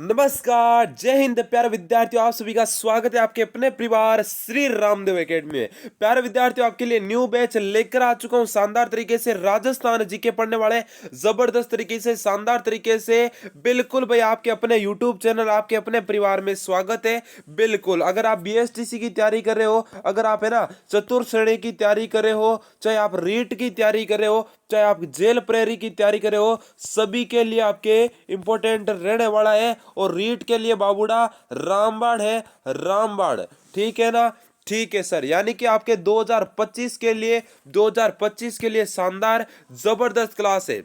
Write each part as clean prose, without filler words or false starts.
नमस्कार, जय हिंद प्यारे विद्यार्थियों। आप सभी का स्वागत है आपके अपने परिवार श्री रामदेव एकेडमी में। प्यारे विद्यार्थियों, आपके लिए न्यू बैच लेकर आ चुका हूं। शानदार तरीके से राजस्थान जीके पढ़ने वाले, जबरदस्त तरीके से, शानदार तरीके से। बिल्कुल भाई, आपके अपने यूट्यूब चैनल, आपके अपने परिवार में स्वागत है। बिल्कुल, अगर आप बीएसटीसी की तैयारी कर रहे हो, अगर आप है ना चतुर्थ श्रेणी की तैयारी कर रहे हो, चाहे आप रीट की तैयारी कर रहे हो, चाहे आप जेल प्रेरी की तैयारी कर रहे हो, सभी के लिए आपके इंपॉर्टेंट रहने वाला है। और रीट के लिए बाबूड़ा रामबाण है, रामबाण। ठीक है ना? ठीक है सर, यानी कि आपके 2025 के लिए शानदार जबरदस्त क्लास है।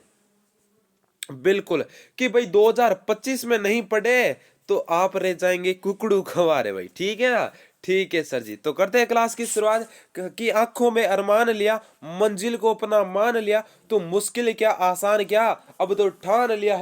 बिल्कुल, कि भाई 2025 में नहीं पढ़े तो आप रह जाएंगे कुकड़ू खवारे भाई। ठीक है ना? ठीक है सर जी, तो करते हैं क्लास की शुरुआत। कि आंखों में अरमान लिया, मंजिल को अपना मान लिया, तो मुश्किल क्या आसान क्या, अब तो ठान लिया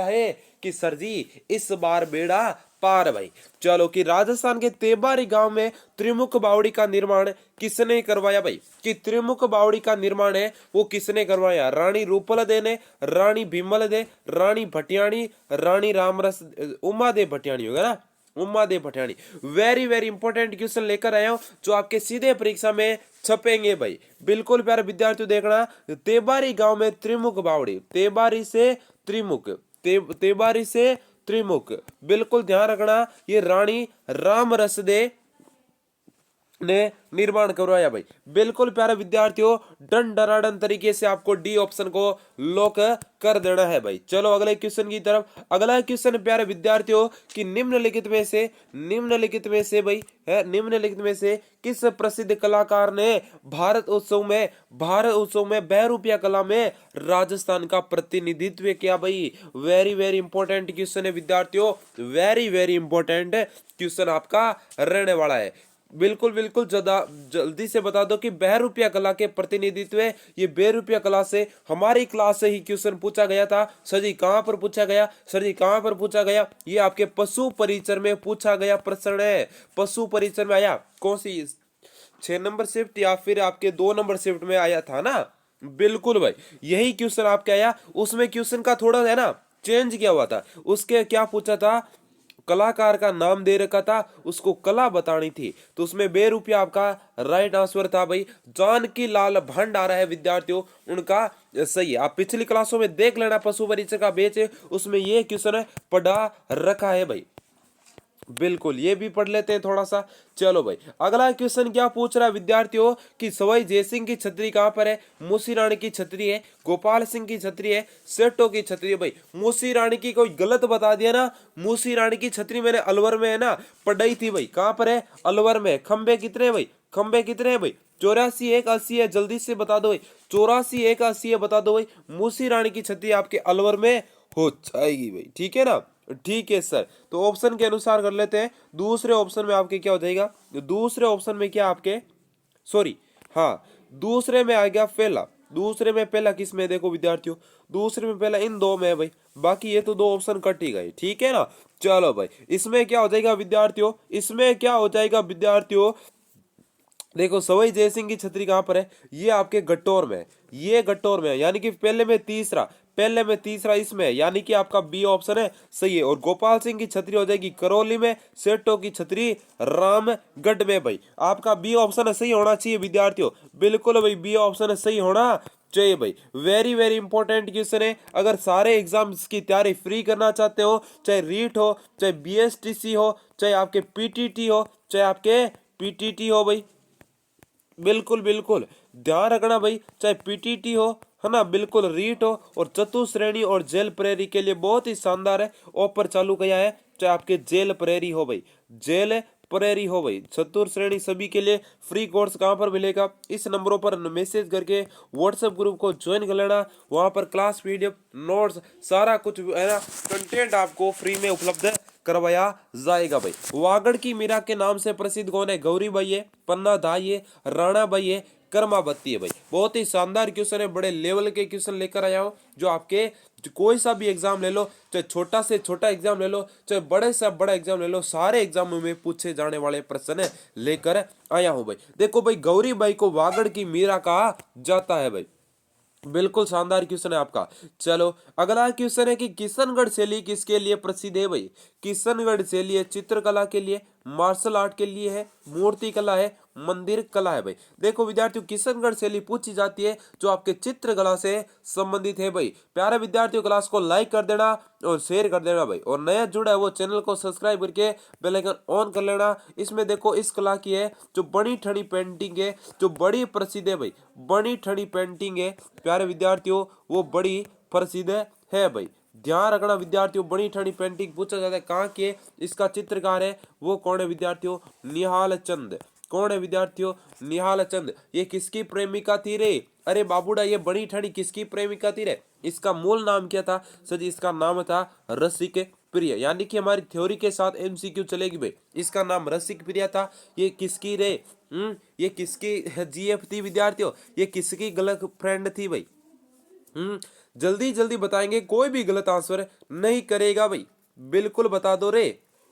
है कि सर जी इस बार बेड़ा पार भाई। चलो, कि राजस्थान के तेबारी गांव में त्रिमुख बावड़ी का निर्माण किसने करवाया भाई? कि त्रिमुख बावड़ी का निर्माण है वो किसने करवाया? रानी रूपल दे ने, रानी भीमल दे, रानी भटियाणी, रानी रामरस, उमा दे भटियाणी होगा ना, Uma De Bhatiyani. Very very important question लेकर आया हूं जो आपके सीधे परीक्षा में छपेंगे भाई। बिल्कुल प्यारे विद्यार्थियों, देखना। तेबारी गांव में त्रिमुख बावड़ी, तेबारी से त्रिमुख, तेबारी से त्रिमुख, बिल्कुल ध्यान रखना। ये रानी रामरस दे ने निर्माण करवाया भाई। बिल्कुल प्यारे विद्यार्थियों, डन डराडन तरीके से आपको डी ऑप्शन को लॉक कर देना है भाई। चलो अगले क्वेश्चन की तरफ। अगला क्वेश्चन प्यारे विद्यार्थियों, कि निम्नलिखित में से किस प्रसिद्ध कलाकार ने भारत उत्सव में बहरूपिया कला में राजस्थान का प्रतिनिधित्व किया भाई? वेरी वेरी इंपॉर्टेंट क्वेश्चन है विद्यार्थियों, वेरी वेरी इंपॉर्टेंट क्वेश्चन आपका रहने वाला है। बिल्कुल बिल्कुल, जल्दी से बता दो कि बहरूपिया कला के प्रतिनिधित्व, ये बहरूपिया कला से हमारी क्लास से ही क्वेश्चन पूछा गया था। सर जी कहां पर पूछा गया? सर जी कहां पर पूछा गया? ये आपके पशु परिचर में पूछा गया प्रश्न है। पशु परिचर में आया, कौन सी 6 नंबर शिफ्ट या फिर आपके 2 नंबर शिफ्ट में आया था ना? बिल्कुल भाई, यही क्वेश्चन आपके आया। उसमें क्वेश्चन का थोड़ा है ना चेंज किया हुआ था। उसके क्या पूछा था? कलाकार का नाम दे रखा था, उसको कला बतानी थी, तो उसमें बेरुपिया आपका राइट आंसर था भाई। जानकी लाल भंडारा है विद्यार्थियों उनका सही है। आप पिछली क्लासों में देख लेना, पशु परिचय का बेच है, उसमें ये क्वेश्चन पढ़ा रखा है भाई। बिल्कुल, ये भी पढ़ लेते हैं थोड़ा सा। चलो भाई, अगला क्वेश्चन क्या पूछ रहा है विद्यार्थियों, कि सवाई जयसिंह की छतरी कहां पर है? मूसी रानी की छतरी है, गोपाल सिंह की छतरी है, सेठों की छतरी है भाई। मूसी रानी की कोई गलत बता दिया ना, मूसी रानी की छतरी मैंने अलवर में है ना पढ़ाई थी भाई। कहां पर है? अलवर में। खंबे कितने भाई? खंबे कितने हैं भाई? 84 1 80 है। जल्दी से बता दो भाई, 84 1 80 है, बता दो भाई। मूसी रानी की छतरी आपके अलवर में हो जाएगी भाई। ठीक है ना? ठीक है सर, तो ऑप्शन के अनुसार कर लेते हैं। दूसरे ऑप्शन में आपके क्या हो जाएगा? दूसरे ऑप्शन में क्या आपके, सॉरी, हाँ, दूसरे में आ गया पहला। दूसरे में पहला किस में? देखो विद्यार्थियों, दूसरे में पहला इन दो में है भाई। बाकी ये तो 2 ऑप्शन कट ही गए। ठीक है ना? चलो भाई, इसमें क्या हो जाएगा विद्यार्थियों? इसमें क्या हो जाएगा विद्यार्थियों? देखो, सवाई जयसिंह की छतरी कहां पर है? ये आपके गट्टौर में है, ये गट्टौर में है, यानी कि पहले में तीसरा इसमें है, यानी कि आपका बी ऑप्शन है सही है। और गोपाल सिंह की छतरी हो जाएगी करौली में, सेठों की छतरी रामगढ़ में भाई। आपका बी ऑप्शन सही होना चाहिए विद्यार्थियों। बिल्कुल भाई, बी ऑप्शन सही होना चाहिए भाई। वेरी वेरी इंपॉर्टेंट क्वेश्चन है। अगर सारे एग्जाम्स की तैयारी फ्री करना चाहते हो, चाहे रीट हो, चाहे बीएसटीसी हो, चाहे आपके पीटीटी हो, चाहे आपके पीटीटी हो भाई, बिल्कुल बिल्कुल ध्यान रखना भाई, चाहे पीटीटी हो, है ना, बिल्कुल रीट हो, और चतुश्रेणी और जेल प्रेरी के लिए बहुत ही शानदार है ऑफर चालू किया है। चाहे आपके जेल प्रेरी हो भाई, जेल प्रेरी हो भाई, चतुर श्रेणी सभी के लिए फ्री कोर्स कहां पर मिलेगा? इस नंबरों पर मैसेज करके व्हाट्सएप ग्रुप को ज्वाइन कर लेना। वहां पर क्लास पीडीएफ नोट्स सारा कुछ है ना कंटेंट आपको फ्री में उपलब्ध करवाया जाएगा भाई। वागड़ की मीरा के नाम से प्रसिद्ध कौन है? गौरी बाई है, पन्ना दाई है, राणा बाई है, कर्मावती है भाई। बहुत ही शानदार क्वेश्चन है, बड़े लेवल के क्वेश्चन लेकर आया हूँ जो आपके कोई सा भी एग्जाम ले लो, चाहे छोटा से छोटा एग्जाम ले लो, चाहे बड़े से बड़ा एग्जाम ले लो, सारे एग्जामों में पूछे जाने वाले प्रश्न लेकर आया हूं भाई। देखो भाई, गौरी बाई को वागड़ की मीरा कहा जाता है भाई। बिल्कुल शानदार क्वेश्चन है आपका। चलो अगला क्वेश्चन है कि किशनगढ़ शैली किसके लिए प्रसिद्ध है भाई। किशनगढ़ शैली है चित्रकला के लिए, मार्शल आर्ट के लिए है, मूर्ति कला है, मंदिर कला है भाई। देखो विद्यार्थियों किशनगढ़ शैली पूछी जाती है जो आपके चित्रकला से संबंधित है भाई। प्यारे विद्यार्थियों क्लास को लाइक कर देना और शेयर कर देना भाई, और नया जुड़ा है वो चैनल को सब्सक्राइब करके बेल आइकन ऑन कर लेना। इसमें देखो इस कला की है जो बड़ी ठनी पेंटिंग है जो बड़ी प्रसिद्ध है भाई, बड़ी ठनी पेंटिंग है प्यारे विद्यार्थियों वो बड़ी प्रसिद्ध है भाई। ध्यान रखना विद्यार्थियों, बड़ी ठनी पेंटिंग पूछा जाता है कहाँ के, इसका चित्रकार है वो कौन है विद्यार्थियों, निहाल चंद। कौन है विद्यार्थियों, निहाल चंद। ये किसकी प्रेमिका थी रे, अरे बाबूडा ये बड़ी ठनी किसकी प्रेमिका थी रे। इसका मूल नाम क्या था सर जी, इसका नाम था रसिक प्रिय। यानी कि हमारी थ्योरी के साथ एमसीक्यू चलेगी भाई। इसका नाम रसिक प्रिय था। ये किसकी रे, ये किसकी जीएफ थी विद्यार्थियों, ये किसकी गलत फ्रेंड थी भाई। जल्दी जल्दी बताएंगे, कोई भी गलत आंसर नहीं करेगा भाई, बिल्कुल बता दो रे।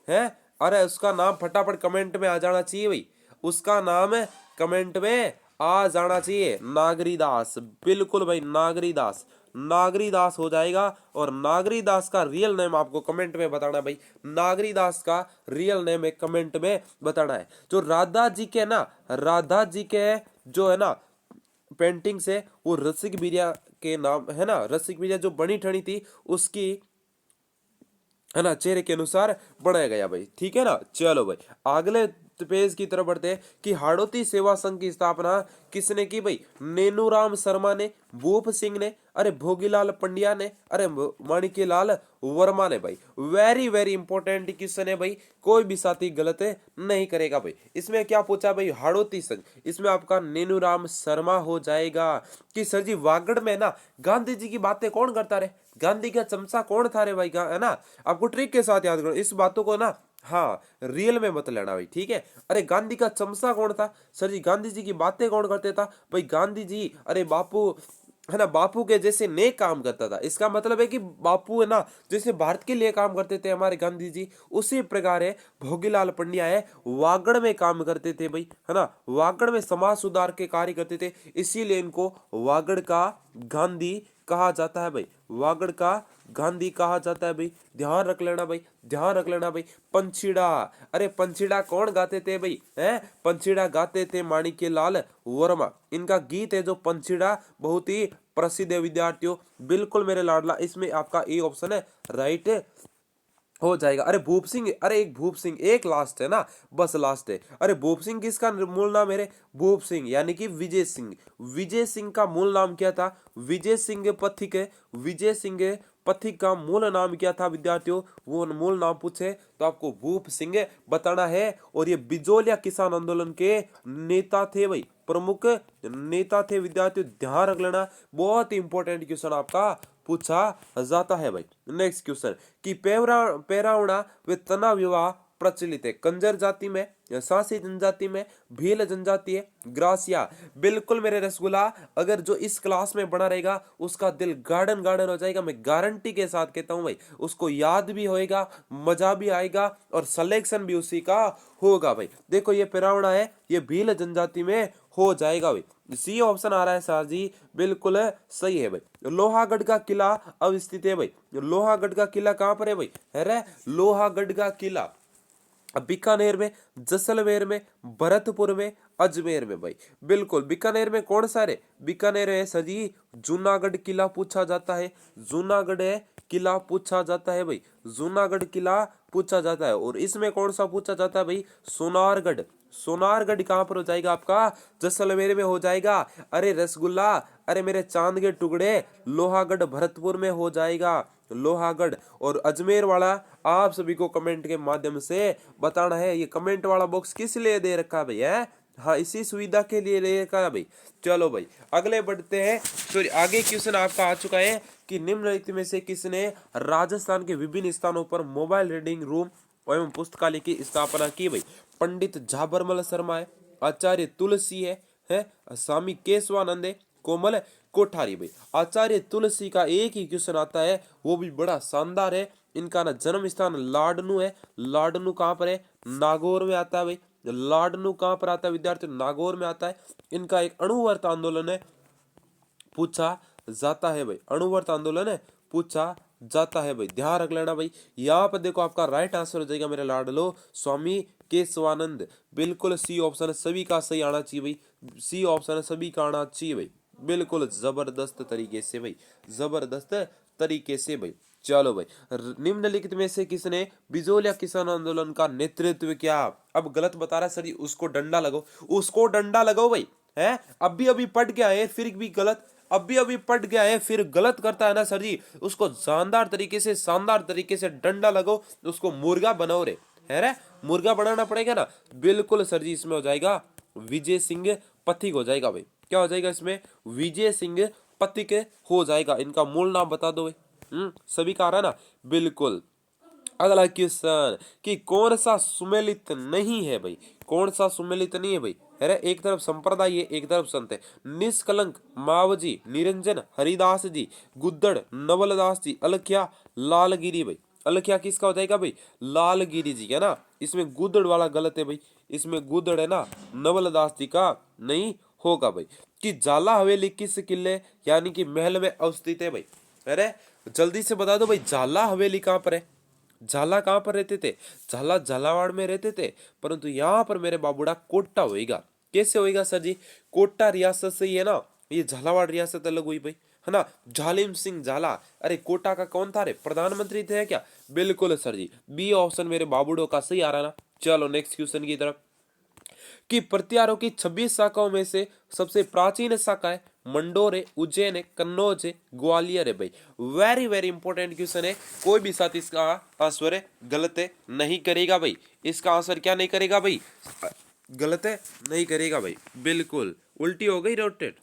है अरे उसका नाम फटाफट कमेंट में आ जाना चाहिए भाई, उसका नाम कमेंट में आ जाना चाहिए। नागरी दास, बिल्कुल भाई नागरी दास, नागरी दास हो जाएगा। और नागरी दास का रियल नेम आपको कमेंट में बताना है भाई, नागरी दास का रियल नेम है कमेंट में बताना है। जो राधा जी के ना, राधा जी के जो है ना पेंटिंग से वो रसिक बिरिया के नाम है ना, रसिक बिरिया जो बनी ठनी थी उसकी है ना चेहरे के अनुसार बनाया गया भाई, ठीक है ना। चलो भाई अगले पेज की तरफ बढ़ते हैं कि हाड़ौती सेवा संघ की स्थापना किसने की भाई। नेनूराम शर्मा ने, भूप सिंह ने, अरे भोगीलाल पंड्या ने, अरे माणिक्यलाल वर्मा ने भाई। वेरी वेरी इंपॉर्टेंट क्वेश्चन है भाई, कोई भी साथी गलत नहीं करेगा भाई। इसमें क्या पूछा भाई, हाड़ौती संघ, इसमें आपका नेनूराम शर्मा हो जाएगा। कि सर जी वागड़ में ना गांधी जी की बातें कौन करता रहे, गांधी का चमचा कौन था रे भाई, है ना। आपको ट्रिक के साथ याद करो इस बातों को ना, हाँ रियल में मत लेना भाई, ठीक है। अरे गांधी का चमचा कौन था सर जी, गांधी जी की बातें कौन करते था भाई, गांधी जी अरे बापू है ना, बापू के जैसे नेक काम करता था। इसका मतलब है कि बापू है ना जैसे भारत के लिए काम करते थे हमारे गांधी जी, उसी प्रकार है भोगीलाल पंड्या है वागड़ में काम करते थे भाई, है ना। वागड़ में समाज सुधार के कार्य करते थे, इसीलिए इनको वागड़ का गांधी कहा जाता है भाई, वागड़ का गांधी कहा जाता है भाई। ध्यान रख लेना भाई, ध्यान रख लेना भाई। पंछीड़ा, अरे पंछीड़ा कौन गाते थे भाई, हैं पंछीड़ा गाते थे माणिक्यलाल वर्मा। इनका गीत है जो पंछीड़ा बहुत ही प्रसिद्ध है विद्यार्थियों, बिल्कुल मेरे लाडला। इसमें आपका ए ऑप्शन है राइट हो जाएगा। अरे भूप सिंह, अरे एक भूप सिंह, एक लास्ट है ना, बस लास्ट है। अरे भूप सिंह किसका मूल नाम है, भूप सिंह यानी कि विजय सिंह। विजय सिंह का मूल नाम क्या था, विजय सिंह पथिक, विजय सिंह पथिक का मूल नाम क्या था विद्यार्थियों, वो मूल नाम पूछे तो आपको भूप सिंह बताना है। और ये बिजोलिया किसान आंदोलन के नेता थे भाई, प्रमुख नेता थे विद्यार्थियों, ध्यान रख लेना। बहुत ही इंपॉर्टेंट क्वेश्चन आपका पूछा जाता है भाई। नेक्स्ट क्वेश्चन कि पेरावड़ा व तना विवाह प्रचलित है कंजर जाति में, सांसी जनजाति में, भील जनजाति है, ग्रासिया। बिल्कुल मेरे रसगुल्ला, अगर जो इस क्लास में बना रहेगा उसका दिल गार्डन गार्डन हो जाएगा, मैं गारंटी के साथ कहता हूं भाई। उसको याद भी होएगा, मजा भी आएगा और सिलेक्शन भी उसी का होगा भाई। देखो ये पेरावड़ा है, ये भील जनजाति में हो जाएगा भाई। सी ऑप्शन आ रहा है सर जी, बिल्कुल सही है भाई। लोहागढ़ का किला अवस्थित है भाई, लोहागढ़ का किला कहां पर है भाई, है लोहागढ़ का किला बीकानेर में, जैसलमेर में, भरतपुर में, अजमेर में भाई। बिल्कुल बीकानेर में कौन सा है, बीकानेर है सर जी जूनागढ़ किला पूछा जाता है, जूनागढ़ किला पूछा जाता है भाई, जूनागढ़ किला पूछा जाता है। और इसमें कौन सा पूछा जाता है भाई, सोनारगढ़। सोनारगढ़ कहां पर हो जाएगा आपका, जैसलमेर में हो जाएगा। अरे रसगुल्ला, अरे मेरे चांद के टुकड़े, लोहागढ़ भरतपुर में हो जाएगा, लोहागढ़। और अजमेर वाला आप सभी को कमेंट के माध्यम से बताना है। ये कमेंट वाला बॉक्स किस लिए दे रखा है भाई, है हाँ इसी सुविधा के लिए ले रखा है भाई। चलो भाई अगले बढ़ते हैं। सॉरी आगे क्वेश्चन आपका आ चुका है कि निम्नलिखित में से किसने राजस्थान के विभिन्न स्थानों पर मोबाइल रीडिंग रूम एवं पुस्तकालय की स्थापना की भाई। पंडित झाबरमल शर्मा है, आचार्य तुलसी है स्वामी केशवानंद है, कोमल कोठारी भाई। आचार्य तुलसी का एक ही क्वेश्चन आता है, वो भी बड़ा शानदार है। इनका ना जन्म स्थान लाडनू है, लाडनू कहाँ पर है, नागौर में आता है भाई। लाडनू कहाँ पर आता है विद्यार्थी, नागौर में आता है। इनका एक अणुवर्त आंदोलन है पूछा जाता है भाई, अणुव्रत आंदोलन है पूछा जाता है भाई, ध्यान रख लेना भाई। यहाँ पर देखो आपका राइट आंसर हो जाएगा मेरे लाडलो स्वामी केशवानंद, बिल्कुल सी ऑप्शन सभी का सही आना चाहिए भाई, सी ऑप्शन सभी का आना चाहिए भाई, बिल्कुल जबरदस्त तरीके से भाई, जबरदस्त तरीके से भाई। चलो भाई, निम्नलिखित में से किसने बिजोलिया किसान आंदोलन का नेतृत्व किया? अब गलत बता रहा सर जी, उसको डंडा लगाओ, उसको डंडा लगाओ भाई, है अभी अभी पढ़ के आए फिर भी गलत, अभी अभी पढ़ गया है फिर गलत करता है ना सर जी, उसको शानदार तरीके से, शानदार तरीके से डंडा लगाओ, उसको मुर्गा बनाओ रे, है रे, मुर्गा बनाना पड़ेगा ना। बिल्कुल सर जी, इसमें हो जाएगा विजय सिंह पथिक हो जाएगा भाई, क्या हो जाएगा इसमें? विजय सिंह पथिक हो जाएगा। इनका मूल नाम बता दो भाई, सभी का आ रहा है ना, बिल्कुल। अगला क्वेश्चन कि कौन सा सुमेलित नहीं है भाई, कौन सा सुमेलित नहीं है भाई? अरे एक तरफ संप्रदाय है, एक तरफ संत है। निष्कलंक मावजी, निरंजन हरिदास जी, गुद्दड़ नवलदास जी, अलख्या लालगिरी भाई। अलख्या किसका हो जाएगा भाई? लालगिरी जी है ना, इसमें गुद्दड़ वाला गलत है भाई, इसमें गुद्दड़ है ना, नवलदास जी का नहीं होगा भाई। कि जाला हवेली किस किले यानी कि महल में अवस्थित है भाई? अरे जल्दी से बता दो भाई, जाला हवेली कहाँ पर है? झाला कहाँ पर रहते थे? झाला झालावाड़ में रहते थे, परंतु यहाँ पर मेरे बाबूड़ा कोटा होएगा। कैसे होएगा सर जी? कोटा रियासत से ही है ना, ये झालावाड़ रियासत अलग हुई भाई, है ना। झालिम सिंह झाला, अरे कोटा का कौन था रे? प्रधानमंत्री थे क्या? बिल्कुल सर जी, बी ऑप्शन मेरे बाबूड़ो का सही आ रहा ना। चलो नेक्स्ट क्वेश्चन की तरफ। कि प्रत्यारों की 26 शाखाओं में से सबसे प्राचीन शाखा है मंडोर है, उज्जैन है, कन्नौज है, ग्वालियर है भाई। वेरी वेरी इंपॉर्टेंट क्वेश्चन है, कोई भी साथ इसका आंसर है गलत है नहीं करेगा भाई, इसका आंसर क्या नहीं करेगा भाई? गलत है नहीं करेगा भाई, बिल्कुल। उल्टी हो गई रोटेट,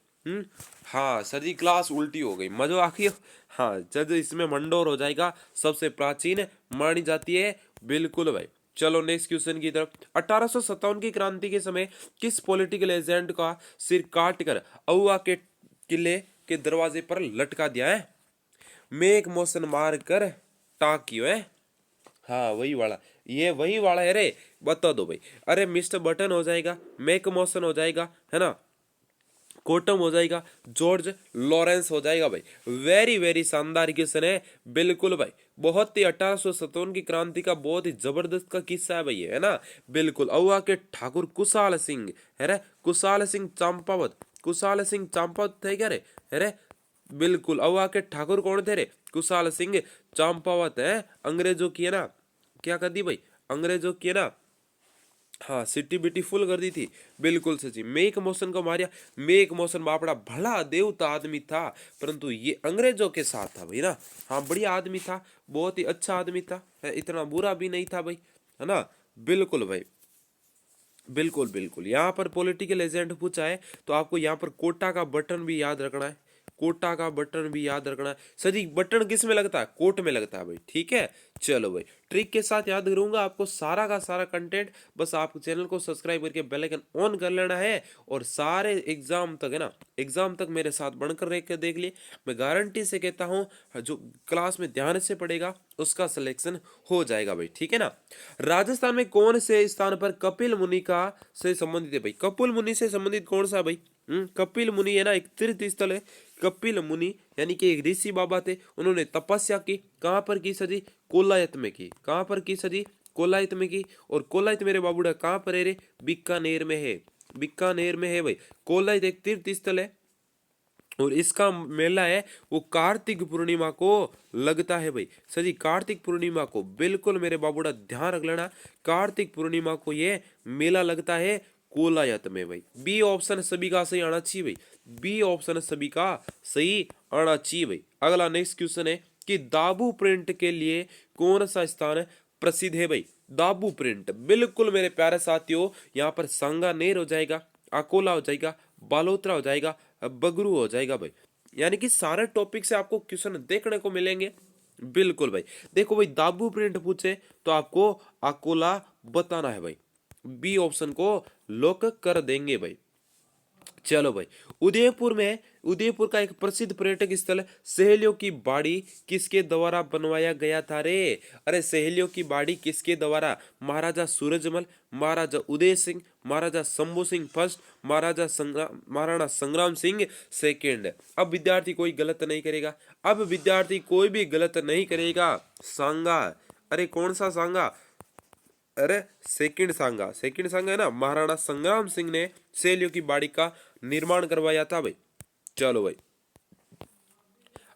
हाँ सर जी क्लास उल्टी हो गई, मजो आ गया। हाँ जज इसमें मंडोर हो जाएगा, सबसे प्राचीन मानी जाती है, बिल्कुल भाई। चलो नेक्स्ट क्वेश्चन की तरफ। 1857 की क्रांति के समय किस पॉलिटिकल एजेंट का सिर काटकर अहुआ के किले के दरवाजे पर लटका दिया है? मेक मोशन मार कर टाकियो है, हाँ वही वाला, ये वही वाला है रे, बता दो भाई। अरे मिस्टर बटन हो जाएगा, मेक मोशन हो जाएगा, है ना, कोटम हो जाएगा, जॉर्ज लॉरेंस हो जाएगा भाई। वेरी वेरी शानदार क्वेश्चन है, बिल्कुल भाई। बहुत ही 1857 की क्रांति का बहुत ही जबरदस्त का किस्सा है भाई, है ना, बिल्कुल। अहुआ के ठाकुर कुशाल सिंह है रे, कुशाल सिंह चंपावत, कुशाल सिंह चंपावत थे क्या रे? है बिल्कुल। अहुआ के ठाकुर कौन थे रे? कुशाल सिंह चंपावत है। अंग्रेजों की है ना, क्या कर दी भाई? अंग्रेजों की है ना, हाँ सिटी बिटी फुल कर दी थी, बिल्कुल सची। मेक मोशन को मारिया, मेक मोशन बापड़ा भला देवता आदमी था, परंतु ये अंग्रेजों के साथ था भाई ना, हाँ बढ़िया आदमी था, बहुत ही अच्छा आदमी था, इतना बुरा भी नहीं था भाई, है ना, बिल्कुल भाई, बिल्कुल बिल्कुल। यहाँ पर पॉलिटिकल एजेंट पूछा है तो आपको यहाँ पर कोटा का बटन भी याद रखना है, कोटा का बटन भी याद रखना है। सर जी बटन किस में लगता है? कोट में लगता है भाई, ठीक है। चलो भाई, ट्रिक के साथ याद करूंगा आपको सारा का सारा कंटेंट, बस आप चैनल को सब्सक्राइब करके बेल आइकन ऑन कर लेना है, और सारे एग्जाम तक है ना, एग्जाम तक मेरे साथ बनकर रह के देख लिए। मैं गारंटी से कहता हूँ जो क्लास में ध्यान से पढ़ेगा उसका सिलेक्शन हो जाएगा भाई, ठीक है ना। राजस्थान में कौन से स्थान पर कपिल मुनि का से संबंधित है भाई? कपिल मुनि से संबंधित कौन सा भाई? कपिल मुनि है ना, एक तीर्थ स्थल है। कपिल मुनि यानी कि एक ऋषि बाबा थे, उन्होंने तपस्या की, कहाँ पर की सजी? कोलायत में की। कहाँ पर की सजी? कोलायत में की। और कोलायत मेरे बाबूड़ा कहाँ पर है रे? बीकानेर में है, बीकानेर में है भाई। कोलायत एक तीर्थ स्थल है, और इसका मेला है वो कार्तिक पूर्णिमा को लगता है भाई। सजी कार्तिक पूर्णिमा को, बिल्कुल मेरे बाबूड़ा ध्यान रख लेना, कार्तिक पूर्णिमा को ये मेला लगता है कोलायत में भाई। बी ऑप्शन सभी का सही आना चाहिए भाई, बी ऑप्शन सभी का सही आना चाहिए भाई। अगला नेक्स्ट क्वेश्चन है कि दाबू प्रिंट के लिए कौन सा स्थान प्रसिद्ध है भाई? दाबू प्रिंट, बिल्कुल मेरे प्यारे साथियों, यहाँ पर सांगानेर हो जाएगा, अकोला हो जाएगा, बालोतरा हो जाएगा, बगरू हो जाएगा भाई। यानी कि सारे टॉपिक से आपको क्वेश्चन देखने को मिलेंगे, बिल्कुल भाई। देखो भाई, दाबू प्रिंट पूछे तो आपको अकोला बताना है भाई, बी ऑप्शन को लॉक कर देंगे भाई। चलो भाई, उदयपुर में उदयपुर का एक प्रसिद्ध पर्यटक स्थल सहेलियों की बाड़ी किसके द्वारा बनवाया गया था रे? अरे सहेलियों की बाड़ी किसके द्वारा? महाराजा सूरजमल, महाराजा उदय सिंह, महाराजा शंभू सिंह फर्स्ट, महाराणा संग्राम सिंह सेकेंड। अब विद्यार्थी कोई गलत नहीं करेगा, अब विद्यार्थी कोई भी गलत नहीं करेगा। सांगा, अरे कौन सा सांगा? अरे सेकंड सांगा, सेकंड सांगा है ना। महाराणा संग्राम सिंह ने सहेलियों की बाड़ी का निर्माण करवाया था भाई। चलो भाई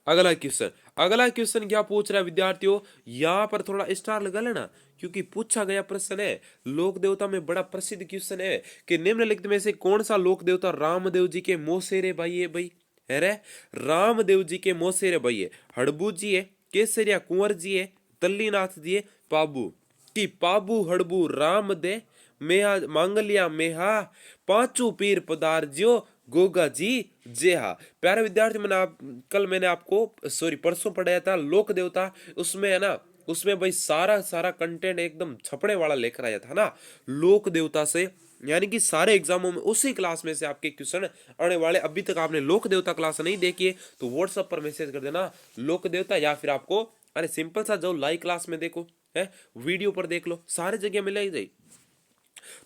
अगला क्वेश्चन, अगला क्वेश्चन क्या पूछ रहा है विद्यार्थियों? यहाँ पर थोड़ा स्टार लगा लेना क्योंकि पूछा गया प्रश्न है। लोक देवता में बड़ा प्रसिद्ध क्वेश्चन है कि निम्नलिखित में से कौन सा लोक देवता रामदेव जी के मोसेरे भाई है भाई? अरे रामदेव जी के मोसेरे भाई है। हड़बू जी है, केसरिया कुंवर जी है, तल्लीनाथ जी है, पाबू। कि पाबू हड़बू राम दे मेहा मांगलिया मेहा पांचू पीर पदार ज्यो गोगा जी जे हा। प्यारे विद्यार्थी मैंने आपको सॉरी परसों पढ़ाया था लोक देवता, उसमें है ना, उसमें भाई सारा सारा कंटेंट एकदम छपड़े वाला लेकर आया था ना लोक देवता से। यानी कि सारे एग्जामों में उसी क्लास में से आपके क्वेश्चन आने वाले। अभी तक आपने लोक देवता क्लास नहीं देखी है तो व्हाट्सएप पर मैसेज कर देना लोक देवता, या फिर आपको अरे सिंपल सा जो लाइव क्लास में देखो है, वीडियो पर देख लो, सारे जगह मिलेगी।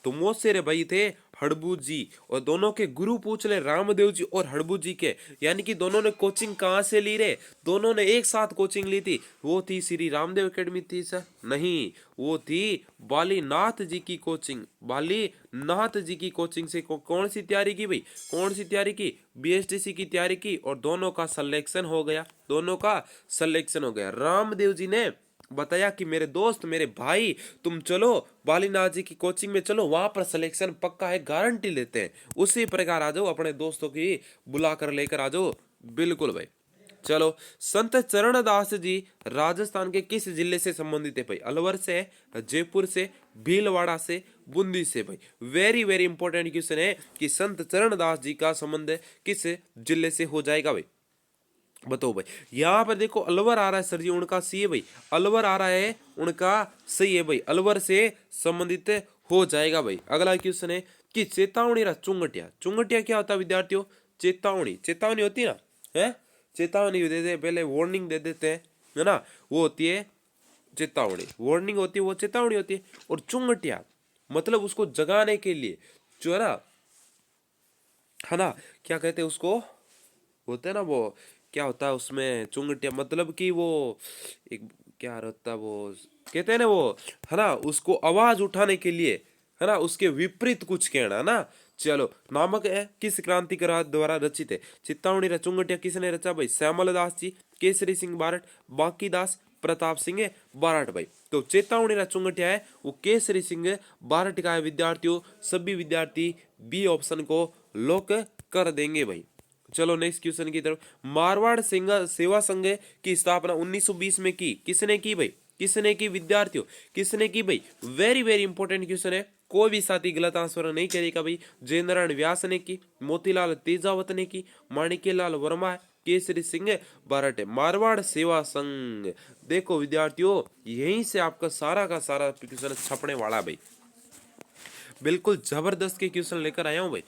तो मोसेरे भाई थे हड़बू जी, और दोनों के गुरु पूछ ले रामदेव जी और हड़बू जी के। यानी कि दोनों ने कोचिंग कहाँ से ली रे? दोनों ने एक साथ कोचिंग ली थी। वो थी श्री रामदेव एकेडमी थी सर? नहीं, वो थी बालीनाथ जी की कोचिंग। बालीनाथ जी की कोचिंग से कौन सी तैयारी की भाई? कौन सी तैयारी की? बीएसटीसी की तैयारी की, और दोनों का सिलेक्शन हो गया, दोनों का सिलेक्शन हो गया। रामदेव जी ने बताया कि मेरे दोस्त मेरे भाई तुम चलो बालीनाथ जी की कोचिंग में चलो, वहां पर सिलेक्शन पक्का है, गारंटी लेते हैं। उसी प्रकार आ जाओ, अपने दोस्तों की बुलाकर लेकर आ जाओ। बिल्कुल भाई। चलो, संत चरणदास जी राजस्थान के किस जिले से संबंधित है भाई? अलवर से, जयपुर से, भीलवाड़ा से, बूंदी से भाई। वेरी वेरी इंपॉर्टेंट क्वेश्चन है कि संत चरणदास जी का संबंध किस जिले से हो जाएगा भाई? बताओ भाई। यहाँ पर देखो अलवर आ रहा है सर जी, उनका सी है भाई। अलवर आ रहा है उनका सही है भाई, अलवर से संबंधित हो जाएगा भाई। अगला क्वेश्चन है कि चेतावनी रहा चुंगटिया। चुंगटिया क्या होता है विद्यार्थियों? चेतावनी, चेतावनी होती है ना, है चेतावनी दे देते, पहले वार्निंग दे देते हैं, है ना, वो होती है चेतावनी। वार्निंग होती है वो चेतावनी होती है। और चुंगटिया मतलब उसको जगाने के लिए, जो है ना, क्या कहते हैं उसको, होता है ना वो, क्या होता है उसमें चुंगटिया, मतलब कि वो एक क्या रहता है वो, कहते हैं ना वो, है ना, उसको आवाज उठाने के लिए, है ना, उसके विपरीत कुछ कहना ना। चलो, नामक है किस क्रांतिकार द्वारा रचित है? चित्तावणी रा चुंगटिया किसने रचा भाई? श्यामल दास जी, केसरी सिंह बारट, बांकी दास, प्रताप सिंह बारट भाई। तो चेतावनी रा चुंगटिया है वो केसरी सिंह बारट का है विद्यार्थियों। सभी विद्यार्थी बी ऑप्शन को लॉक कर देंगे भाई। चलो नेक्स्ट क्वेश्चन की तरफ। मारवाड़ सेवा संघ की स्थापना 1920 में की, किसने की भाई? किसने की विद्यार्थियों? किसने की भाई? वेरी वेरी इंपॉर्टेंट क्वेश्चन है, कोई भी साथी गलत आंसर नहीं करेगा भाई। जयनारायण व्यास ने की, मोतीलाल तेजावत ने की, माणिक्यलाल वर्मा है, केसरी सिंह बारट है। मारवाड़ सेवा संघ, देखो विद्यार्थियों यहीं से आपका सारा का सारा क्वेश्चन छपने वाला भाई। बिल्कुल जबरदस्त के क्वेश्चन लेकर आया हूं भाई।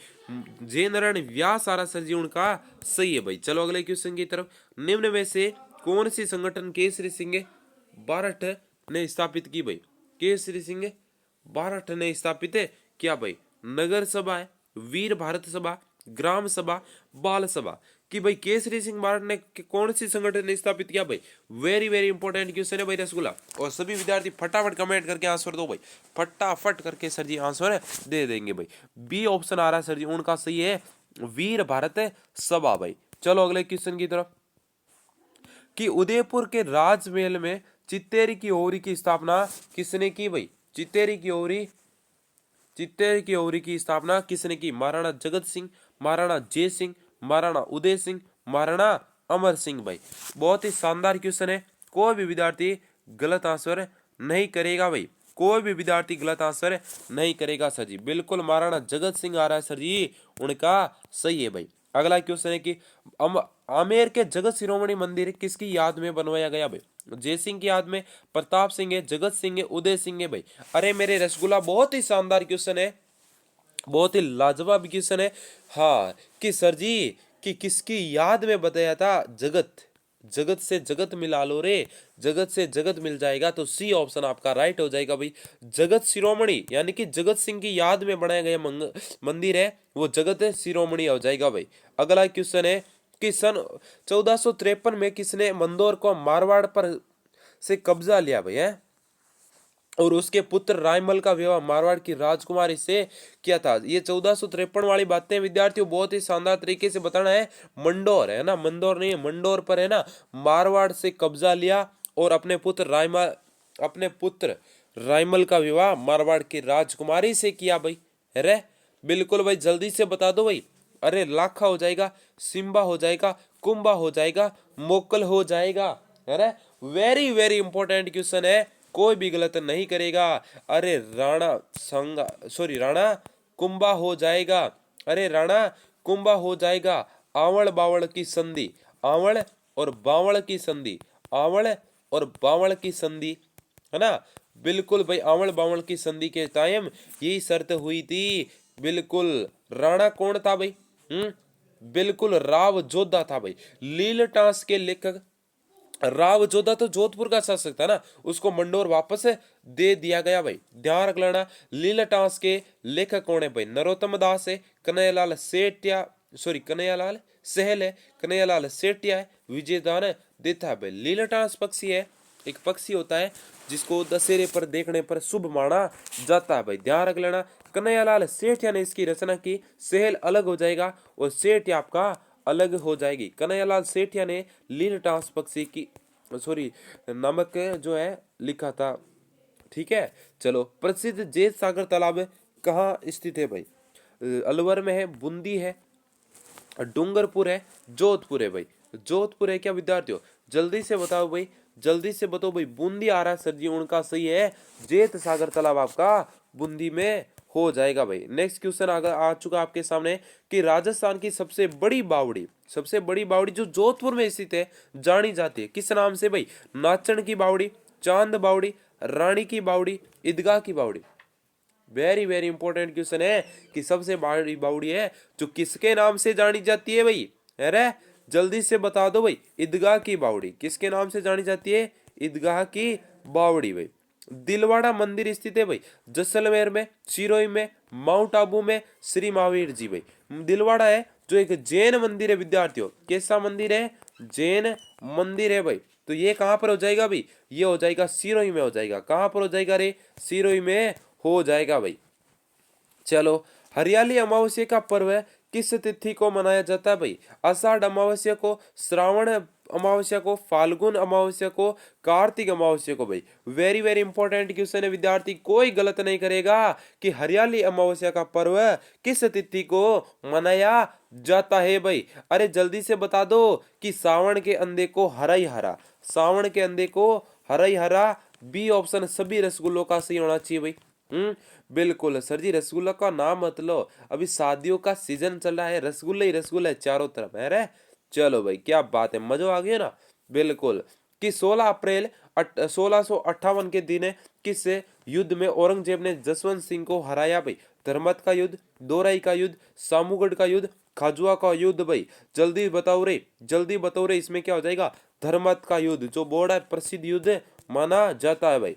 जय नारायण व्यास आरा सर जी उनका सही है भाई। चलो अगले क्वेश्चन की तरफ। निम्न में से कौन सी संगठन केसरी सिंह बारट ने स्थापित की भाई? केसरी सिंह बारट ने स्थापित है क्या भाई? नगर सभा है, वीर भारत सभा, ग्राम सभा, बाल सभा। कि भाई केसरी सिंह बारट ने कौन सी संगठन ने स्थापित किया भाई? वेरी वेरी इंपॉर्टेंट क्वेश्चन है भाई रसगुल्ला। और सभी विद्यार्थी फटाफट कमेंट करके आंसर दो भाई, फटाफट करके सर जी आंसर दे देंगे भाई। बी ऑप्शन आ रहा है सर जी उनका सही है, वीर भारत सभा भाई। चलो अगले क्वेश्चन की तरफ। कि उदयपुर के राजमहल में चित्तेरी की ओरी की स्थापना किसने की भाई? चित्तेरी की ओरी, चित्तेरी की ओरी की स्थापना किसने की? महाराणा जगत सिंह, महाराणा जय सिंह, महाराणा उदय सिंह, महाराणा अमर सिंह भाई। बहुत ही शानदार क्वेश्चन है, कोई भी विद्यार्थी गलत आंसर नहीं करेगा भाई, कोई भी विद्यार्थी गलत आंसर नहीं करेगा सर जी। बिल्कुल महाराणा जगत सिंह आ रहा है सर जी, उनका सही है भाई। अगला क्वेश्चन है कि आमेर के जगत शिरोमणि मंदिर किसकी याद में बनवाया गया भाई? जय सिंह की याद में, प्रताप सिंह है, जगत सिंह है, उदय सिंह है भाई। अरे मेरे रसगुल्ला बहुत ही शानदार क्वेश्चन है, बहुत ही लाजवाब क्वेश्चन है। हाँ कि सर जी कि किसकी याद में बताया था? जगत, जगत से जगत मिला लो रे, जगत से जगत मिल जाएगा। तो सी ऑप्शन आपका राइट हो जाएगा भाई। जगत शिरोमणि यानी कि जगत सिंह की याद में बनाया गया मंदिर है वो जगत शिरोमणि हो जाएगा भाई। अगला क्वेश्चन है कि सन 1453 में किसने मंदोर को मारवाड़ पर से कब्जा लिया भाई है, और उसके पुत्र रायमल का विवाह मारवाड़ की राजकुमारी से किया था। ये 1453 वाली बातें विद्यार्थियों बहुत ही शानदार तरीके से बताना है। मंडोर है ना, मंदोर नहीं है, मंडोर पर है ना मारवाड़ से कब्जा लिया और अपने पुत्र रायमल का विवाह मारवाड़ की राजकुमारी से किया भाई। अरे बिल्कुल भाई, जल्दी से बता दो भाई। अरे लाखा हो जाएगा, सिम्बा हो जाएगा, कुंभा हो जाएगा, मोकल हो जाएगा। अरे वेरी वेरी इंपॉर्टेंट क्वेश्चन है, कोई भी गलत नहीं करेगा। अरे राणा कुंभा हो जाएगा। अरे राणा कुंभा हो जाएगा। आवड़ बावड़ की संधि, आवड़ और बावड़ की संधि, आवड़ और बावड़ की संधि है ना। बिल्कुल भाई, आवड़ बावड़ की संधि के टाइम यही शर्त हुई थी। बिल्कुल। राणा कौन था भाई? बिल्कुल राव जोधा था भाई। लीलटास के लेखक राव जोधा तो जोधपुर का शासक था ना, उसको मंडोर वापस दे दिया गया भाई, ध्यान रख लेना। लीलटास के लेखक कौन है भाई? नरोत्तम दास है, कन्हैयालाल सेठिया, सॉरी कन्हैयालाल सहल है, कन्हैयालाल सेठिया है, विजयदान देता है भाई। लीलटास पक्षी है, एक पक्षी होता है जिसको दशहरे पर देखने पर शुभ माना जाता है भाई, ध्यान रख लेना। कन्हैयालाल सेठिया ने इसकी रचना की। सहल अलग हो जाएगा और सेठ आपका अलग हो जाएगी। कन्हैयालाल सेठिया ने लीलटास पक्षी की नमक जो है लिखा था। ठीक है, चलो। प्रसिद्ध जेत सागर तालाब कहाँ स्थित है भाई? अलवर में है, बूंदी है, डूंगरपुर है, जोधपुर है भाई। जोधपुर है क्या विद्यार्थियों? जल्दी से बताओ भाई, जल्दी से बताओ भाई। बूंदी आ रहा है सर जी, उनका सही है। जेत सागर तालाब आपका बूंदी में हो जाएगा भाई। नेक्स्ट क्वेश्चन आ चुका आपके सामने कि राजस्थान की सबसे बड़ी बावड़ी जो जोधपुर में स्थित है जानी जाती है किस नाम से भाई? नाचन की बावड़ी, चांद बावड़ी, रानी की बावड़ी, ईदगाह की बावड़ी। वेरी वेरी इंपॉर्टेंट क्वेश्चन है कि सबसे बड़ी बावड़ी है जो किसके नाम से जानी जाती है भाई? अरे जल्दी से बता दो भाई। ईदगाह की बावड़ी किसके नाम से जानी जाती है? ईदगाह की बावड़ी भाई। दिलवाड़ा मंदिर स्थित है भाई जैसलमेर में, सिरोही में, माउंट आबू में, श्री महावीर जी भाई। दिलवाड़ा है जो एक जैन मंदिर है विद्यार्थियों। कैसा मंदिर है? जैन मंदिर है भाई। तो ये कहां पर हो जाएगा भाई? ये हो जाएगा सिरोही में हो जाएगा। कहां पर हो जाएगा रे? सिरोही में हो जाएगा भाई। चलो, हरियाली अमावस्या का पर्व किस तिथि को मनाया जाता है भाई? आषाढ़ अमावस्या को, श्रावण अमावस्या को, फाल्गुन अमावस्या को, कार्तिक अमावस्या को भाई। वेरी वेरी इंपॉर्टेंट क्वेश्चन है विद्यार्थी, कोई गलत नहीं करेगा कि हरियाली अमावस्या का पर्व किस तिथि को मनाया जाता है भाई। अरे जल्दी से बता दो कि सावन के अंधे को हरा ही हरा, सावन के अंधे को हरा ही हरा। बी ऑप्शन सभी रसगुल्लों का सही होना चाहिए भाई। बिल्कुल सर जी, रसगुल्ला का नाम मत लो, अभी शादियों का सीजन चल रहा है, रसगुल्ला ही रसगुल्ला है चारों तरफ है रे। चलो भाई, क्या बात है, मजा आ गया ना। बिल्कुल। कि 16 अप्रैल 1658 के दिन किस युद्ध में औरंगजेब ने जसवंत सिंह को हराया भाई? धर्मत का युद्ध, दोराई का युद्ध, सामूगढ़ का युद्ध, खाजुआ का युद्ध भाई। जल्दी बताओ रे, जल्दी बताओ रे, इसमें क्या हो जाएगा? धर्मत का युद्ध, जो बड़ा प्रसिद्ध युद्ध माना जाता है भाई।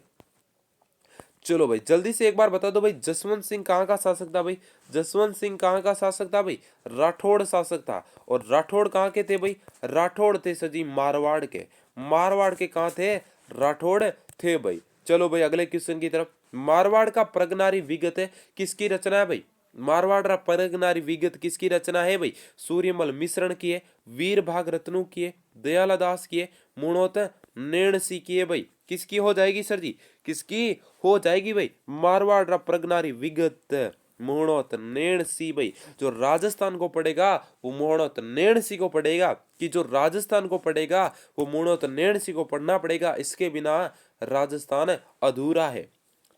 चलो भाई, जल्दी से एक बार बता दो भाई, जसवंत सिंह कहाँ का शासक था भाई? जसवंत सिंह कहाँ का शासक था भाई? राठौड़ शासक था। और राठौड़ कहाँ के थे भाई? राठौड़ थे सजी मारवाड़ के। मारवाड़ के कहाँ थे? राठौड़ थे भाई। चलो भाई, अगले क्वेश्चन की तरफ। मारवाड़ का प्रगनारी विगत है किसकी रचना है भाई? मारवाड़ का प्रगनारी विगत किसकी रचना है भाई? सूर्यमल मिश्रण की है, वीर भाग रत्नू की है, दयाला दास की है, मुणोत नेणसी की है भाई। किसकी हो जाएगी सर जी? किसकी हो जाएगी भाई? मारवाड़ का प्रगनारी विगत मोहनोत नेणसी भाई। जो राजस्थान को पढ़ेगा वो मोहनोत नेणसी को पढ़ेगा, कि जो राजस्थान को पढ़ेगा वो मोहनोत नेणसी को पढ़ना पड़ेगा, इसके बिना राजस्थान अधूरा है।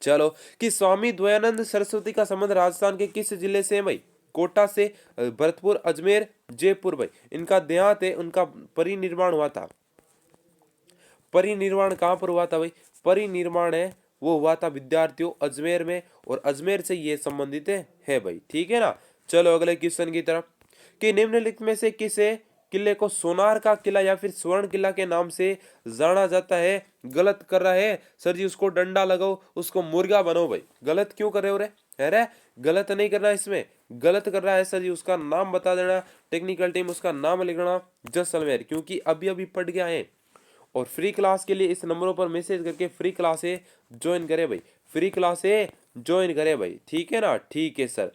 चलो, कि स्वामी दयानंद सरस्वती का संबंध राजस्थान के किस जिले से है भाई? कोटा से, भरतपुर, अजमेर, जयपुर भाई। इनका देहांत है, उनका परिनिर्वाण हुआ था। परिनिर्वाण कहां पर हुआ था भाई? परिनिर्वाण है वो हुआ था विद्यार्थियों अजमेर में, और अजमेर से ये संबंधित है भाई। ठीक है ना। चलो अगले क्वेश्चन की तरफ। कि निम्नलिखित में से किसे किले को सोनार का किला या फिर स्वर्ण किला के नाम से जाना जाता है? गलत कर रहा है सर जी, उसको डंडा लगाओ, उसको मुर्गा बनो भाई। गलत क्यों कर रहे हो रे? अरे गलत नहीं करना, इसमें गलत कर रहा है सर जी। उसका नाम बता देना, टेक्निकल टीम उसका नाम लिखना जैसलमेर, क्योंकि अभी अभी पढ़ गया है। और फ्री क्लास के लिए इस नंबरों पर मैसेज करके फ्री क्लासे ज्वाइन करे भाई, फ्री क्लासे ज्वाइन करे भाई, ठीक है ना? ठीक है सर।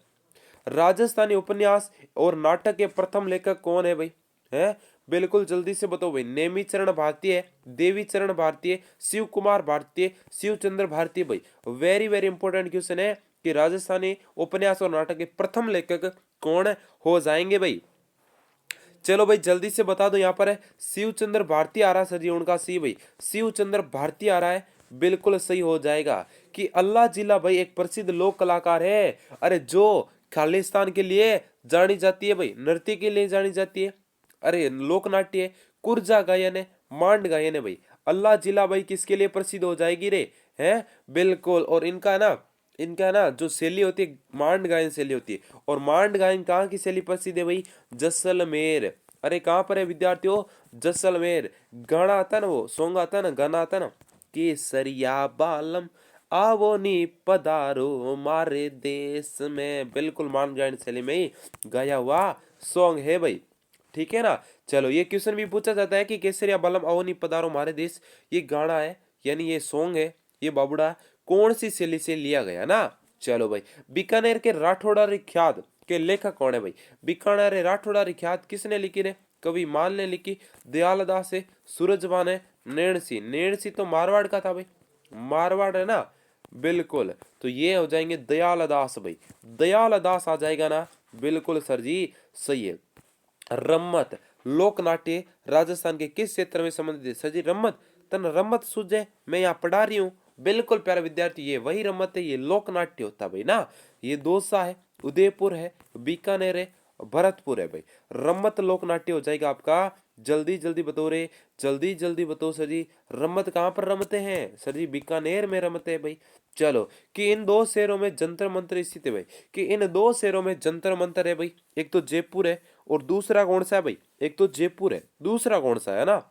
राजस्थानी उपन्यास और नाटक के प्रथम लेखक कौन है भाई? है बिल्कुल जल्दी से बताओ भाई। नेमिचरण भारतीय, देवीचरण भारतीय, शिव कुमार भारतीय, शिव चंद्र भारतीय भाई। वेरी वेरी इंपॉर्टेंट क्वेश्चन है कि राजस्थानी उपन्यास और नाटक के प्रथम लेखक कौन हो जाएंगे भाई? चलो भाई जल्दी से बता दो। यहाँ पर है शिव चंद्र भारती आ रहा है सर जी, उनका सी भाई, शिव चंद्र भारती आ रहा है, बिल्कुल सही हो जाएगा। कि अल्लाह जिला भाई एक प्रसिद्ध लोक कलाकार है, अरे जो खालिस्तान के लिए जानी जाती है भाई, नृत्य के लिए जानी जाती है, अरे लोक नाट्य है, कुर्जा गायन है, मांड गायन है भाई। अल्लाह जिला भाई किसके लिए प्रसिद्ध हो जाएगी रे? है बिल्कुल। और इनका ना जो शैली होती है मांड गायन शैली होती है। और मांड गायन कहाँ की शैली प्रसिद्ध है भाई? जैसलमेर। अरे कहाँ पर है विद्यार्थियों? जैसलमेर। गाना आता है ना, वो सॉन्ग आता है ना, गाना आता है ना, केसरिया बालम आवो नी पधारो मारे देश में, बिल्कुल मांड गायन शैली में ही गाया हुआ सॉन्ग है भाई, ठीक है ना? चलो ये क्वेश्चन भी पूछा जाता है कि केसरिया बालम आओ नी पधारो मारे देश, ये गाना है यानी ये सॉन्ग है, ये बाबूड़ा कौन सी शैली से लिया गया ना? चलो भाई, बीकानेर के राठौड़ा रिख्यात के लेखक कौन है भाई? बीकानेर राठौड़ा रिख्यात किसने लिखी ने? कवि मान ने लिखी, दयालदास है, सूरजवान है, नैणसी। नैणसी तो मारवाड़ का था भाई, मारवाड़ है ना, बिल्कुल। तो ये हो जाएंगे दयालदास भाई, दयालदास आ जाएगा ना, बिल्कुल सर जी सही है। रम्मत लोक नाट्य राजस्थान के किस क्षेत्र में संबंधित है? सर जी रम्मत, तन रम्मत सूझे, मैं यहाँ पढ़ा रही हूँ, बिल्कुल प्यारे विद्यार्थी, ये वही रम्मत है, ये लोक नाट्य होता है भाई ना। ये दौसा है, उदयपुर है, बीकानेर है, भरतपुर है भाई। रम्मत लोक नाट्य हो जाएगा आपका। जल्दी जल्दी बताओ रे, जल्दी जल्दी बताओ सर जी, रम्मत कहाँ पर रमते हैं? सर जी बीकानेर में रमते हैं भाई। चलो, कि इन दो शहरों में जंतर मंतर स्थित है भाई, कि इन दो शहरों में जंतर मंतर है भाई। एक तो जयपुर है और दूसरा कौन सा है भाई? एक तो जयपुर है, दूसरा कौन सा है ना?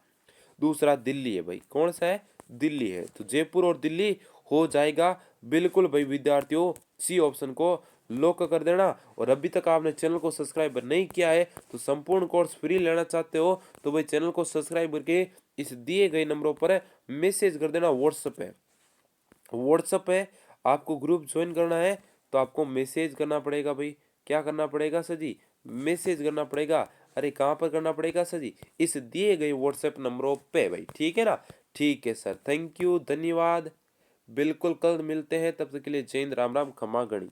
दूसरा दिल्ली है भाई। कौन सा है? दिल्ली है। तो जयपुर और दिल्ली हो जाएगा बिल्कुल भाई विद्यार्थियों, सी ऑप्शन को लॉक कर देना। और अभी तक आपने चैनल को सब्सक्राइब नहीं किया है तो संपूर्ण कोर्स फ्री लेना चाहते हो तो भाई चैनल को सब्सक्राइब करके इस दिए गए नंबरों पर मैसेज कर देना। व्हाट्सएप पे आपको ग्रुप ज्वाइन करना है तो आपको मैसेज करना पड़ेगा भाई। क्या करना पड़ेगा सर जी? मैसेज करना पड़ेगा। अरे कहाँ पर करना पड़ेगा सर जी? इस दिए गए व्हाट्सएप नंबरों पे भाई, ठीक है ना? ठीक है सर, थैंक यू, धन्यवाद। बिल्कुल कल मिलते हैं, तब तक के लिए जय हिंद, राम राम, खमा गणी।